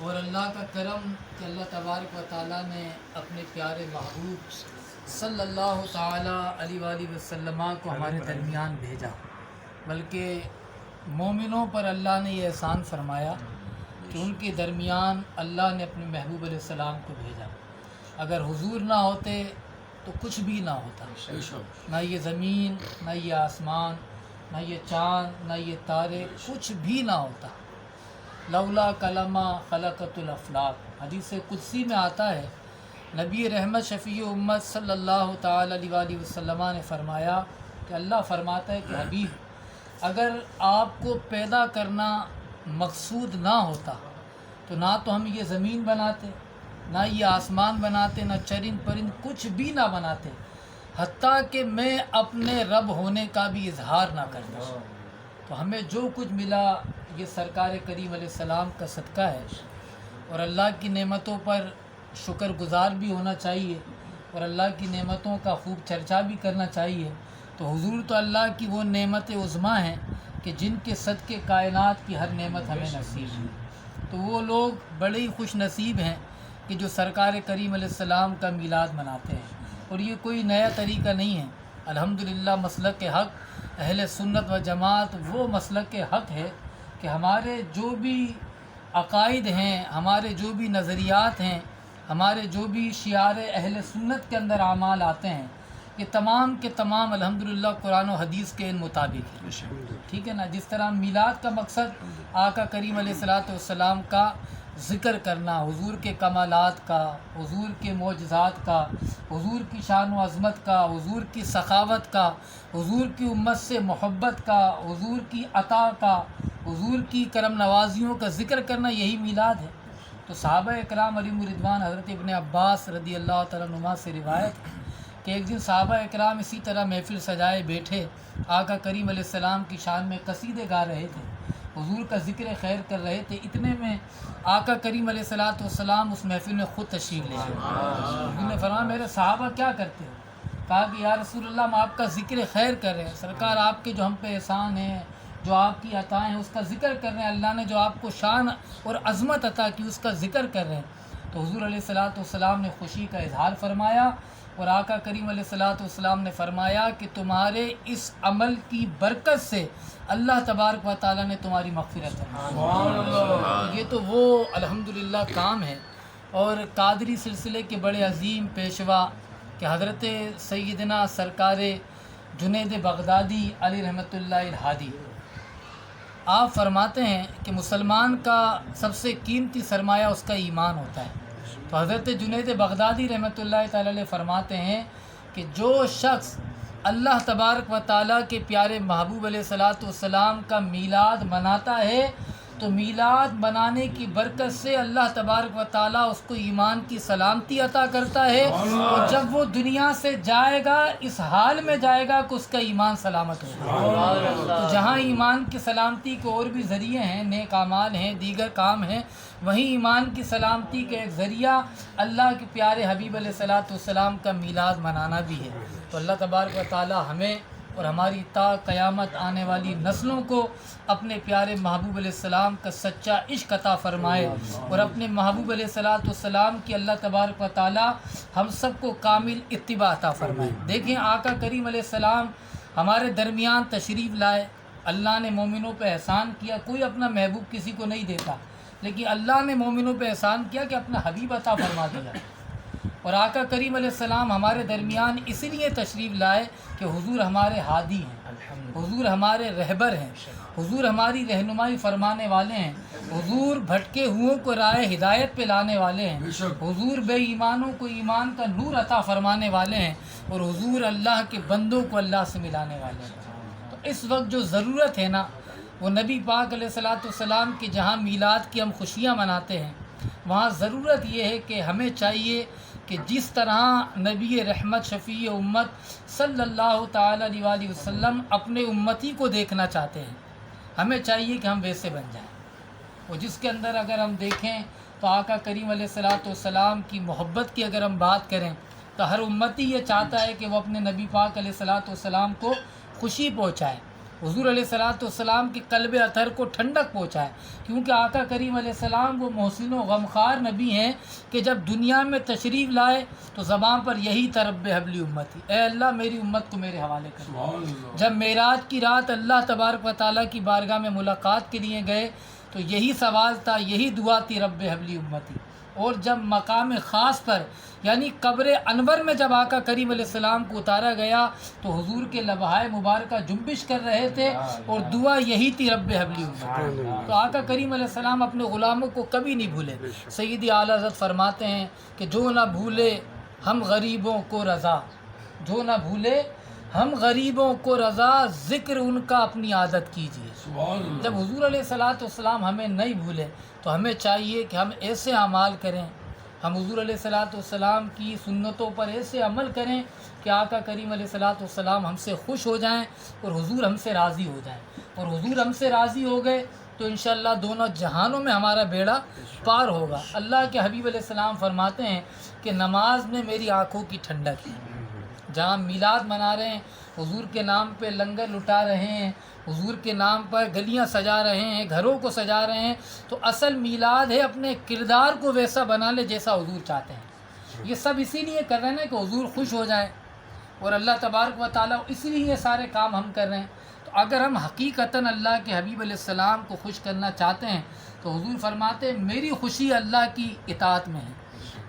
اور اللہ کا کرم کہ اللہ تبارک و تعالیٰ نے اپنے پیارے محبوب صلی اللہ تعالیٰ علیہ وآلہ وسلم کو ہمارے درمیان بھیجا، بلکہ مومنوں پر اللہ نے یہ احسان فرمایا کہ ان کے درمیان اللہ نے اپنے محبوب علیہ السلام کو بھیجا۔ اگر حضور نہ ہوتے تو کچھ بھی نہ ہوتا، نہ یہ زمین، نہ یہ آسمان، نہ یہ چاند، نہ یہ تارے، کچھ بھی نہ ہوتا۔ لولا کلمہ خلقت الافلاق، حدیث قدسی میں آتا ہے، نبی رحمت شفیع امت صلی اللہ تعالی علیہ وآلہ وسلم نے فرمایا کہ اللہ فرماتا ہے کہ حبیب، اگر آپ کو پیدا کرنا مقصود نہ ہوتا تو نہ تو ہم یہ زمین بناتے، نہ یہ آسمان بناتے، نہ چرند پرند کچھ بھی نہ بناتے، حتیٰ کہ میں اپنے رب ہونے کا بھی اظہار نہ کرتا۔ تو ہمیں جو کچھ ملا یہ سرکار کریم علیہ السلام کا صدقہ ہے، اور اللہ کی نعمتوں پر شکر گزار بھی ہونا چاہیے، اور اللہ کی نعمتوں کا خوب چرچا بھی کرنا چاہیے۔ تو حضور تو اللہ کی وہ نعمت عظمیٰ ہیں کہ جن کے صدقے کائنات کی ہر نعمت ہمیں نصیب ہے۔ تو وہ لوگ بڑے ہی خوش نصیب ہیں کہ جو سرکار کریم علیہ السلام کا میلاد مناتے ہیں، اور یہ کوئی نیا طریقہ نہیں ہے۔ الحمدللہ مسلک حق اہل سنت و جماعت وہ مسلک حق ہے کہ ہمارے جو بھی عقائد ہیں، ہمارے جو بھی نظریات ہیں، ہمارے جو بھی شعار اہل سنت کے اندر اعمال آتے ہیں، یہ تمام کے تمام الحمدللہ قرآن و حدیث کے مطابق ہے۔ ٹھیک ہے نا؟ جس طرح میلاد کا مقصد آقا کریم علیہ الصلوۃ والسلام کا ذکر کرنا، حضور کے کمالات کا، حضور کے معجزات کا، حضور کی شان و عظمت کا، حضور کی سخاوت کا، حضور کی امت سے محبت کا، حضور کی عطا کا، حضور کی کرم نوازیوں کا ذکر کرنا، یہی میلاد ہے۔ تو صحابہ اکرام علیہم رضوان، حضرت ابن عباس رضی اللہ تعالیٰ عنہما سے روایت ہے کہ ایک دن صحابہ اکرام اسی طرح محفل سجائے بیٹھے آقا کریم علیہ السلام کی شان میں قصیدے گا رہے تھے، حضور کا ذکر خیر کر رہے تھے۔ اتنے میں آقا کریم علیہ الصلوۃ والسلام اس محفل میں خود تشریف لے آئے۔ حضور نے فرمایا میرے صحابہ کیا کرتے ہو؟ کہا کہ یا رسول اللہ ہم آپ کا ذکر خیر کر رہے ہیں، سرکار آپ کے جو ہم پہ احسان ہیں، جو آپ کی عطائیں ہیں، اس کا ذکر کر رہے ہیں، اللہ نے جو آپ کو شان اور عظمت عطا کی اس کا ذکر کر رہے ہیں۔ تو حضور علیہ الصلوۃ والسلام نے خوشی کا اظہار فرمایا، اور آقا کریم علیہ الصلوۃ والسلام نے فرمایا کہ تمہارے اس عمل کی برکت سے اللہ تبارک و تعالیٰ نے تمہاری مغفرت فرمائی۔ یہ تو وہ الحمدللہ کام ہے۔ اور قادری سلسلے کے بڑے عظیم پیشوا کہ حضرت سیدنا سرکار جنید بغدادی علی رحمۃ اللہ الہادی، آپ فرماتے ہیں کہ مسلمان کا سب سے قیمتی سرمایہ اس کا ایمان ہوتا ہے۔ تو حضرت جنید بغدادی رحمۃ اللہ تعالی علیہ فرماتے ہیں کہ جو شخص اللہ تبارک و تعالیٰ کے پیارے محبوب علیہ الصلوۃ والسلام کا میلاد مناتا ہے تو میلاد منانے کی برکت سے اللہ تبارک و تعالیٰ اس کو ایمان کی سلامتی عطا کرتا ہے، اور جب وہ دنیا سے جائے گا اس حال میں جائے گا کہ اس کا ایمان سلامت ہوگا۔ تو جہاں ایمان کی سلامتی کے اور بھی ذریعے ہیں، نیک اعمال ہیں، دیگر کام ہیں، وہیں ایمان کی سلامتی کا ایک ذریعہ اللہ کے پیارے حبیب علیہ الصلوۃ والسلام کا میلاد منانا بھی ہے۔ تو اللہ تبارک و تعالیٰ ہمیں اور ہماری تا قیامت آنے والی نسلوں کو اپنے پیارے محبوب علیہ السلام کا سچا عشق عطا فرمائے، اور اپنے محبوب علیہ الصلوۃ والسلام کی اللہ تبارک و تعالیٰ ہم سب کو کامل اتباع عطا فرمائے۔ دیکھیں آقا کریم علیہ السلام ہمارے درمیان تشریف لائے، اللہ نے مومنوں پہ احسان کیا، کوئی اپنا محبوب کسی کو نہیں دیتا، لیکن اللہ نے مومنوں پہ احسان کیا کہ اپنا حبیب عطا فرما دیا۔ اور آقا کریم علیہ السلام ہمارے درمیان اس لیے تشریف لائے کہ حضور ہمارے ہادی ہیں، حضور ہمارے رہبر ہیں، حضور ہماری رہنمائی فرمانے والے ہیں، حضور بھٹکے ہوئوں کو راہ ہدایت پہ لانے والے ہیں، حضور بے ایمانوں کو ایمان کا نور عطا فرمانے والے ہیں، اور حضور اللہ کے بندوں کو اللہ سے ملانے والے ہیں۔ تو اس وقت جو ضرورت ہے نا، وہ نبی پاک علیہ الصلوۃ والسلام کی جہاں میلاد کی ہم خوشیاں مناتے ہیں، وہاں ضرورت یہ ہے کہ ہمیں چاہیے کہ جس طرح نبی رحمت شفیع امت صلی اللہ تعالیٰ علیہ وآلہ وسلم اپنے امتی کو دیکھنا چاہتے ہیں، ہمیں چاہیے کہ ہم ویسے بن جائیں۔ اور جس کے اندر اگر ہم دیکھیں تو آقا کریم علیہ الصلوۃ والسلام کی محبت کی اگر ہم بات کریں تو ہر امتی یہ چاہتا ہے کہ وہ اپنے نبی پاک علیہ الصلوۃ والسلام کو خوشی پہنچائے۔ حضور علیہ الصلوۃ والسلام کے قلب اطہر کو ٹھنڈک پہنچائے، کیونکہ آقا کریم علیہ السلام وہ محسن و غمخوار نبی ہیں کہ جب دنیا میں تشریف لائے تو زبان پر یہی تھا رب حبلی امتی، اے اللہ میری امت کو میرے حوالے کر۔ جب معراج کی رات اللہ تبارک و تعالیٰ کی بارگاہ میں ملاقات کے لیے گئے تو یہی سوال تھا، یہی دعا تھی رب حبلی امتی۔ اور جب مقام خاص پر یعنی قبر انور میں جب آقا کریم علیہ السلام کو اتارا گیا تو حضور کے لبہائے مبارکہ جنبش کر رہے تھے اور دعا یہی تھی رب حبلی امتی۔ تو آقا کریم علیہ السلام اپنے غلاموں کو کبھی نہیں بھولے۔ سیدی اعلیٰ حضرت فرماتے ہیں کہ جو نہ بھولے ہم غریبوں کو رضا، جو نہ بھولے ہم غریبوں کو رضا، ذکر ان کا اپنی عادت کیجیے۔ جب حضور علیہ الصلوۃ والسلام ہمیں نہیں بھولے تو ہمیں چاہیے کہ ہم ایسے اعمال کریں، ہم حضور علیہ الصلوۃ والسلام کی سنتوں پر ایسے عمل کریں کہ آقا کریم علیہ الصلوۃ والسلام ہم سے خوش ہو جائیں اور حضور ہم سے راضی ہو جائیں، اور حضور ہم سے راضی ہو گئے تو انشاءاللہ دونوں جہانوں میں ہمارا بیڑا پار ہوگا۔ اللہ کے حبیب علیہ السلام فرماتے ہیں کہ نماز میں میری آنکھوں کی ٹھنڈک ہے۔ جہاں میلاد منا رہے ہیں، حضور کے نام پہ لنگر لٹا رہے ہیں، حضور کے نام پر گلیاں سجا رہے ہیں، گھروں کو سجا رہے ہیں، تو اصل میلاد ہے اپنے کردار کو ویسا بنا لے جیسا حضور چاہتے ہیں۔ یہ سب اسی لیے کر رہے ہیں کہ حضور خوش ہو جائیں، اور اللہ تبارک و تعالیٰ اسی لیے یہ سارے کام ہم کر رہے ہیں۔ تو اگر ہم حقیقتاً اللہ کے حبیب علیہ السلام کو خوش کرنا چاہتے ہیں تو حضور فرماتے ہیں میری خوشی اللہ کی اطاعت میں ہے،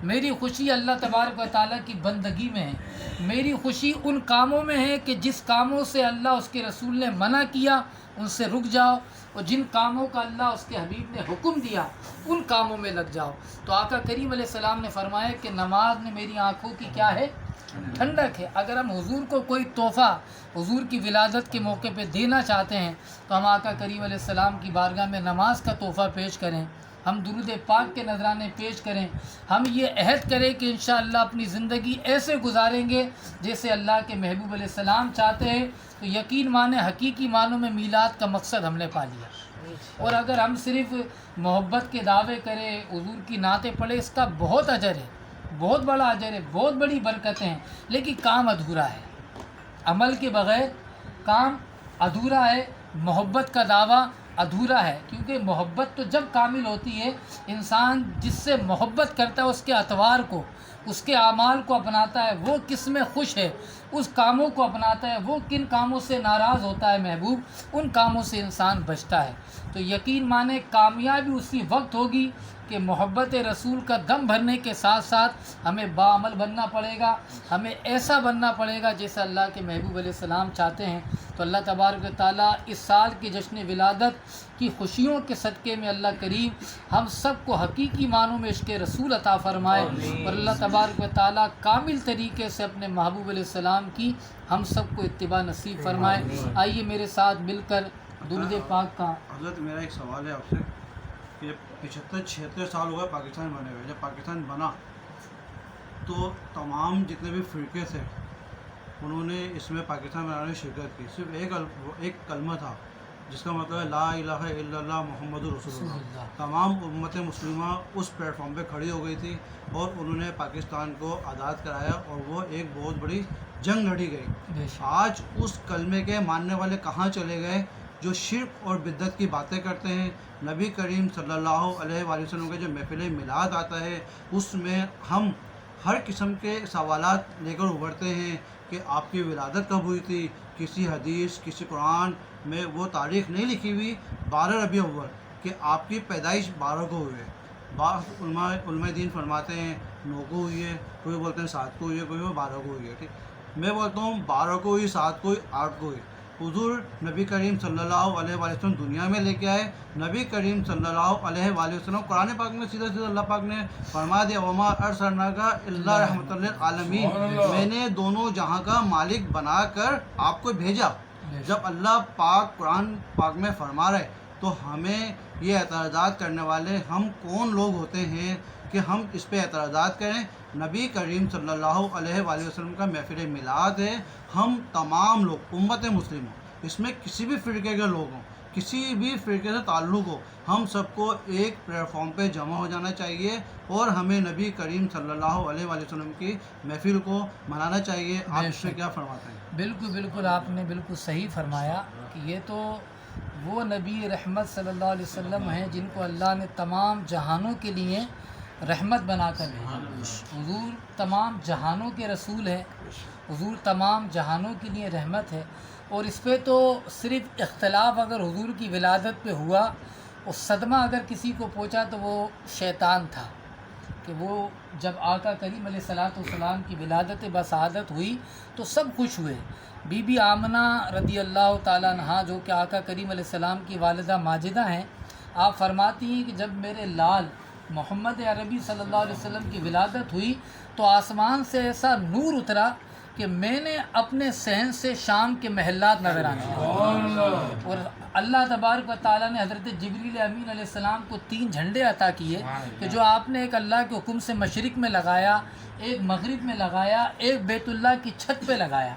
میری خوشی اللہ تبارک و تعالیٰ کی بندگی میں ہے، میری خوشی ان کاموں میں ہے کہ جس کاموں سے اللہ اس کے رسول نے منع کیا ان سے رک جاؤ، اور جن کاموں کا اللہ اس کے حبیب نے حکم دیا ان کاموں میں لگ جاؤ۔ تو آقا کریم علیہ السلام نے فرمایا کہ نماز میں میری آنکھوں کی کیا ہے؟ ٹھنڈک ہے۔ اگر ہم حضور کو کوئی تحفہ حضور کی ولادت کے موقع پہ دینا چاہتے ہیں تو ہم آقا کریم علیہ السلام کی بارگاہ میں نماز کا تحفہ پیش کریں، ہم درود پاک کے نذرانے پیش کریں، ہم یہ عہد کریں کہ انشاءاللہ اپنی زندگی ایسے گزاریں گے جیسے اللہ کے محبوب علیہ السلام چاہتے ہیں، تو یقین مانے حقیقی معنوں میں میلاد کا مقصد ہم نے پا لیا۔ اور اگر ہم صرف محبت کے دعوے کریں، حضور کی نعتیں پڑھیں، اس کا بہت اجر ہے، بہت بڑا اجر ہے، بہت بڑی برکتیں ہیں، لیکن کام ادھورا ہے۔ عمل کے بغیر کام ادھورا ہے، محبت کا دعویٰ ادھورا ہے، کیونکہ محبت تو جب کامل ہوتی ہے، انسان جس سے محبت کرتا ہے اس کے اطوار کو، اس کے اعمال کو اپناتا ہے، وہ کس میں خوش ہے اس کاموں کو اپناتا ہے، وہ کن کاموں سے ناراض ہوتا ہے محبوب ان کاموں سے انسان بچتا ہے۔ تو یقین مانے کامیابی اسی وقت ہوگی کہ محبت رسول کا دم بھرنے کے ساتھ ساتھ ہمیں باعمل بننا پڑے گا، ہمیں ایسا بننا پڑے گا جیسا اللہ کے محبوب علیہ السلام چاہتے ہیں۔ تو اللہ تبارک و تعالیٰ اس سال کے جشن ولادت کی خوشیوں کے صدقے میں اللہ کریم ہم سب کو حقیقی معنوں میں عشق رسول عطا فرمائے، اور اللہ تبارک و تعالیٰ کامل طریقے سے اپنے محبوب علیہ السلام کی ہم سب کو اتباع نصیب فرمائے۔ آئیے میرے ساتھ مل کر درود پاک کا۔ حضرت میرا ایک سوال ہے آپ سے کہ 75-76 سال ہو گئے پاکستان بنے ہوئے، جب پاکستان بنا تو تمام جتنے بھی فرقے تھے انہوں نے اس میں پاکستان بنانے میں شرکت کی۔ صرف ایک کلمہ تھا جس کا مطلب ہے لا الہ الا اللہ محمد رسول اللہ۔ تمام امت مسلمہ اس پلیٹ فارم پہ کھڑی ہو گئی تھی اور انہوں نے پاکستان کو آزاد کرایا، اور وہ ایک بہت بڑی جنگ لڑی گئی۔ آج اس کلمے کے ماننے والے کہاں چلے گئے جو شرک اور بدعت کی باتیں کرتے ہیں؟ نبی کریم صلی اللہ علیہ وآلہ وسلم کے جو محفل میلاد آتا ہے اس میں ہم ہر قسم کے سوالات لے کر ابھرتے ہیں کہ آپ کی ولادت کب ہوئی تھی، کسی حدیث کسی قرآن میں وہ تاریخ نہیں لکھی ہوئی 12 ربیع الاول کہ آپ کی پیدائش 12 کو ہوئی ہے۔ بعض علماء دین فرماتے ہیں 9 کو ہوئی ہے، کوئی بولتے ہیں 7 کو ہوئی ہے، کوئی 12 کو ہوئی ہے۔ ٹھیک، میں بولتا ہوں 12 کو ہوئی، 7 کو ہوئی، 8 کو ہوئی۔ حضور نبی کریم صلی اللہ علیہ وآلہ وسلم دنیا میں لے کے آئے۔ نبی کریم صلی اللہ علیہ وآلہ وسلم قرآن پاک میں سیدھا اللہ پاک نے فرما دیا وما ارسلناک الا رحمۃ للعالمین، میں نے دونوں جہاں کا مالک بنا کر آپ کو بھیجا۔ جب اللہ پاک قرآن پاک میں فرما رہے تو ہمیں یہ اعتراضات کرنے والے ہم کون لوگ ہوتے ہیں کہ ہم اس پہ اعتراضات کریں؟ نبی کریم صلی اللہ علیہ وآلہ وسلم کا محفل میلاد ہے، ہم تمام لوگ امت مسلموں، اس میں کسی بھی فرقے کے لوگ ہوں، کسی بھی فرقے سے تعلق ہو، ہم سب کو ایک پلیٹ فارم پہ جمع ہو جانا چاہیے اور ہمیں نبی کریم صلی اللہ علیہ وآلہ وسلم کی محفل کو منانا چاہیے۔ آپ اس میں کیا فرماتے ہیں؟ بالکل آپ نے بالکل صحیح فرمایا۔ کہ یہ تو وہ نبی رحمت صلی اللہ علیہ وسلم ہیں جن کو اللہ نے تمام جہانوں کے لیے رحمت بنا کر بھیجا۔ حضور تمام جہانوں کے رسول ہیں، حضور تمام جہانوں کے لیے رحمت ہے۔ اور اس پہ تو صرف اختلاف اگر حضور کی ولادت پہ ہوا، اور صدمہ اگر کسی کو پہنچا تو وہ شیطان تھا، کہ وہ جب آقا کریم علیہ الصلوۃ والسلام کی ولادت بسعادت ہوئی تو سب خوش ہوئے۔ بی بی آمنہ رضی اللہ تعالیٰ عنہا جو کہ آقا کریم علیہ السلام کی والدہ ماجدہ ہیں، آپ فرماتی ہیں کہ جب میرے لال محمد عربی صلی اللہ علیہ وسلم کی ولادت ہوئی تو آسمان سے ایسا نور اترا کہ میں نے اپنے صحن سے شام کے محلات نظر آنے لگے۔ اور اللہ تبارک و تعالیٰ نے حضرت جبریل امین علیہ السلام کو 3 جھنڈے عطا کیے کہ جو آپ نے ایک اللہ کے حکم سے مشرق میں لگایا، ایک مغرب میں لگایا، ایک بیت اللہ کی چھت پہ لگایا۔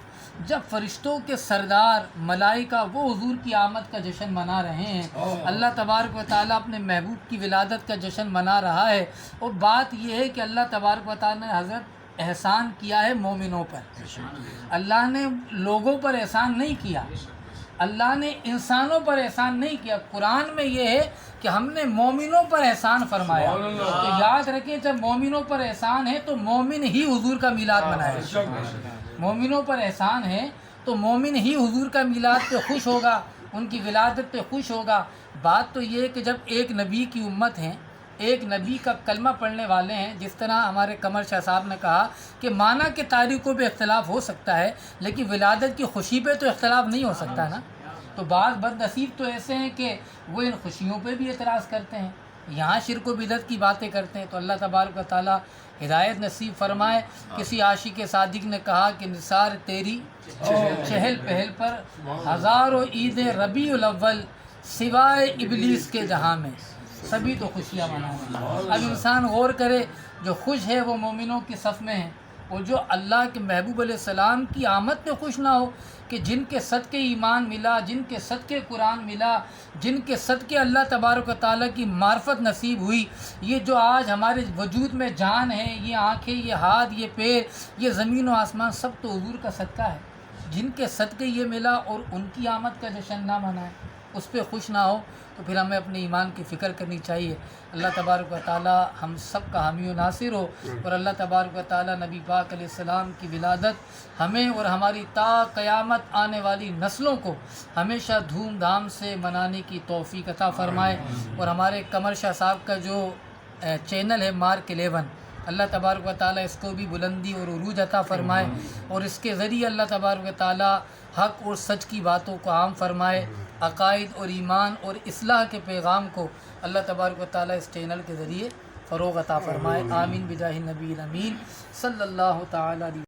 جب فرشتوں کے سردار ملائکہ وہ حضور کی آمد کا جشن منا رہے ہیں، اللہ تبارک و تعالیٰ اپنے محبوب کی ولادت کا جشن منا رہا ہے، اور بات یہ ہے کہ اللہ تبارک و تعالیٰ نے حضرت احسان کیا ہے مومنوں پر۔ اللہ نے لوگوں پر احسان نہیں کیا، اللہ نے انسانوں پر احسان نہیں کیا۔ قرآن میں یہ ہے کہ ہم نے مومنوں پر احسان فرمایا۔ تو یاد رکھیں جب مومنوں پر احسان ہے تو مومن ہی حضور کا میلاد منائے۔ مومنوں پر احسان ہے تو مومن ہی حضور کا میلاد پہ خوش ہوگا، ان کی ولادت پہ خوش ہوگا۔ بات تو یہ ہے کہ جب ایک نبی کی امت ہیں، ایک نبی کا کلمہ پڑھنے والے ہیں، جس طرح ہمارے قمر شاہ صاحب نے کہا کہ معنی کے تاریخوں پہ اختلاف ہو سکتا ہے لیکن ولادت کی خوشی پہ تو اختلاف نہیں ہو سکتا نا۔ تو بعض بد نصیب تو ایسے ہیں کہ وہ ان خوشیوں پہ بھی اعتراض کرتے ہیں، یہاں شرک و بدعت کی باتیں کرتے ہیں۔ تو اللہ تبارک و تعالیٰ ہدایت نصیب فرمائے۔ کسی عاشق صادق نے کہا کہ نثار تیری چہل پہل پر ہزاروں عید ربیع الاول سوائے ابلیس کے جہاں میں سبھی تو خوشیاں منائیں۔ اب انسان غور کرے، جو خوش ہے وہ مومنوں کے صف میں ہیں، اور جو اللہ کے محبوب علیہ السلام کی آمد پہ خوش نہ ہو، کہ جن کے صدقے ایمان ملا، جن کے صدقے قرآن ملا، جن کے صدقے اللہ تبارک و تعالیٰ کی معرفت نصیب ہوئی، یہ جو آج ہمارے وجود میں جان ہے، یہ آنکھیں، یہ ہاتھ، یہ پیر، یہ زمین و آسمان، سب تو حضور کا صدقہ ہے۔ جن کے صدقے یہ ملا اور ان کی آمد کا جشن نہ منائے، اس پہ خوش نہ ہو، تو پھر ہمیں اپنے ایمان کی فکر کرنی چاہیے۔ اللہ تبارک و تعالیٰ ہم سب کا حامی و ناصر ہو، اور اللہ تبارک و تعالیٰ نبی پاک علیہ السلام کی ولادت ہمیں اور ہماری تا قیامت آنے والی نسلوں کو ہمیشہ دھوم دھام سے منانے کی توفیق عطا فرمائے۔ اور ہمارے قمر شاہ صاحب کا جو چینل ہے مارک 11، اللہ تبارک و تعالیٰ اس کو بھی بلندی اور عروج عطا فرمائے، اور اس کے ذریعے اللہ تبارک و تعالیٰ حق اور سچ کی باتوں کو عام فرمائے، عقائد اور ایمان اور اصلاح کے پیغام کو اللہ تبارک و تعالیٰ اس چینل کے ذریعے فروغ عطا فرمائے۔ آمین بجاہ النبی الامین صلی اللہ تعالیٰ علیہ